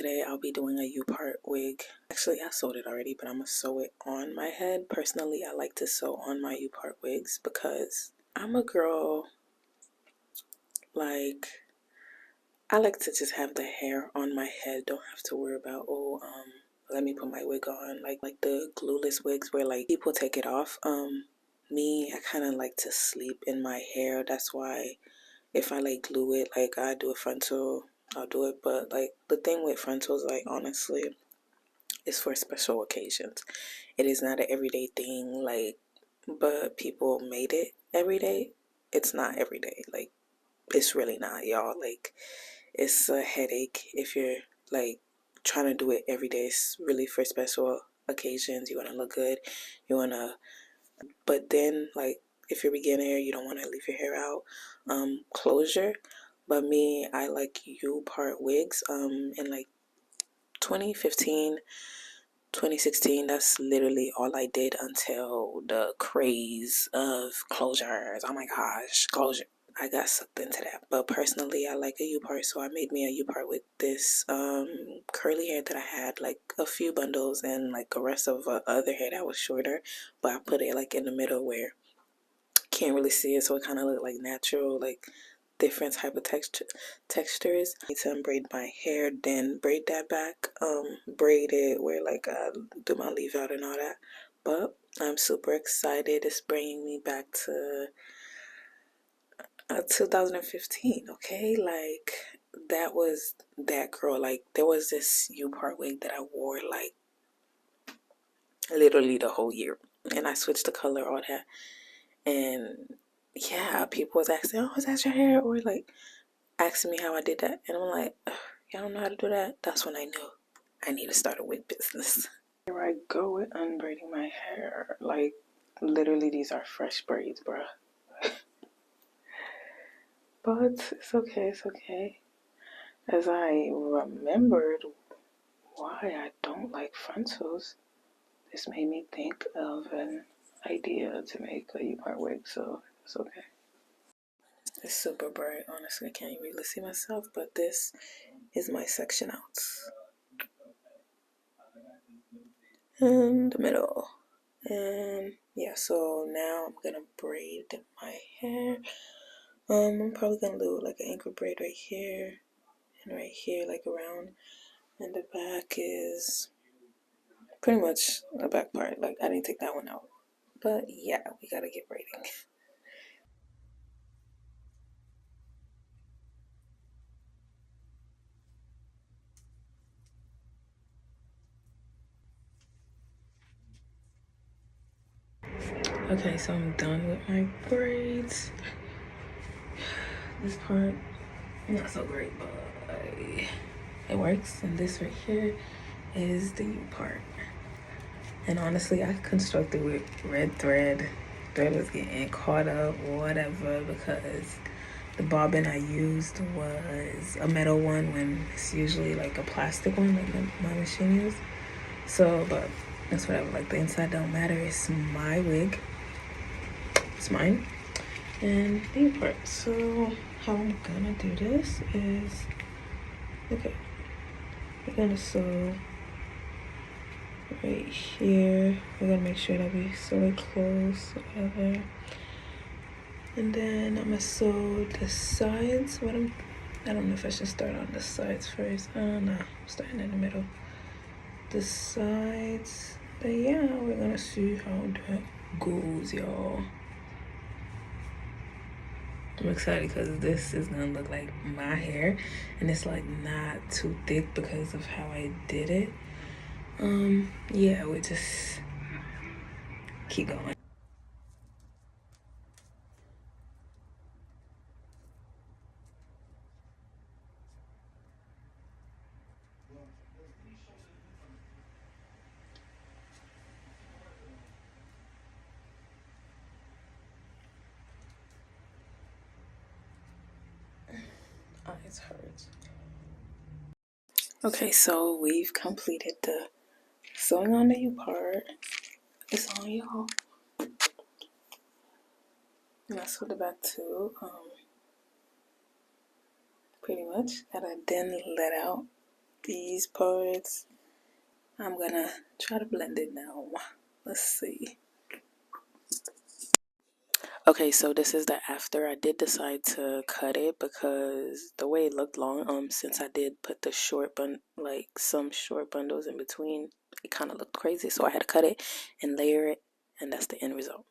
today I'll be doing a U-part wig. Actually, I sewed it already, but I'm gonna sew it on my head. Personally, I like to sew on my U-part wigs because I'm a girl, like, I like to just have the hair on my head. Don't have to worry about, let me put my wig on. Like the glueless wigs where like people take it off. Me, I kind of like to sleep in my hair. That's why if I like glue it, like I do a frontal, I'll do it. But like the thing with frontals, like honestly, it's for special occasions. It is not an everyday thing, like, but people made it every day. It's not every day. Like, it's really not, y'all. Like, it's a headache if you're like trying to do it every day. It's really for special occasions. You want to look good. You want to, but then like if you're a beginner, you don't want to leave your hair out. Closure. But me, I like U-part wigs. In like 2015, 2016, that's literally all I did until the craze of closures. Oh my gosh, closure. I got sucked into that. But personally, I like a U-part, so I made me a U-part with this curly hair that I had, like a few bundles, and like the rest of other hair that was shorter. But I put it like in the middle where you can't really see it, so it kind of looked like natural, like different type of textures. I need to unbraid my hair, then braid that back, braid it where like I do my leave out and all that. But I'm super excited. It's bringing me back to 2015. Okay, like that was that girl. Like there was this U-part wig that I wore like literally the whole year, and I switched the color, all that, and yeah, people was asking, "Oh, is that your hair?" Or like asking me how I did that, and I'm like, y'all don't know how to do that. That's when I knew I need to start a wig business. Here I go with unbraiding my hair. Like literally, these are fresh braids, bruh. But it's okay, it's okay. As I remembered why I don't like frontals, this made me think of an idea to make a U-part wig, so it's okay. It's super bright. Honestly, I can't really see myself, but this is my section outs. In the middle. And yeah, so now I'm gonna braid my hair. I'm probably gonna do like an ankle braid right here and right here, like around. And the back is pretty much the back part. Like I didn't take that one out. But yeah, we gotta get braiding. Okay, so I'm done with my braids. This part, not so great, but it works. And this right here is the U part. And honestly, I constructed with red thread. Thread was getting caught up or whatever because the bobbin I used was a metal one when it's usually like a plastic one like my machine used. So, but that's whatever. Like the inside don't matter. It's my wig. It's mine. And the part. So how I'm gonna do this is, okay, we're gonna sew right here. We're gonna make sure that we sew it close, whatever. And then I'm gonna sew the sides. I don't know if I should start on the sides first. I don't know. I'm starting in the middle. The sides. But yeah, we're gonna see how that goes, y'all. I'm excited because this is gonna look like my hair, and it's like not too thick because of how I did it. Yeah, we just keep going. Eyes hurt. Okay, so we've completed the sewing on the U part. It's on, y'all. And I sewed the back too. Pretty much. Gotta then let out these parts. I'm gonna try to blend it now. Let's see. Okay, so this is the after. I did decide to cut it because the way it looked long, since I did put the some short bundles in between, it kind of looked crazy. So I had to cut it and layer it, and that's the end result.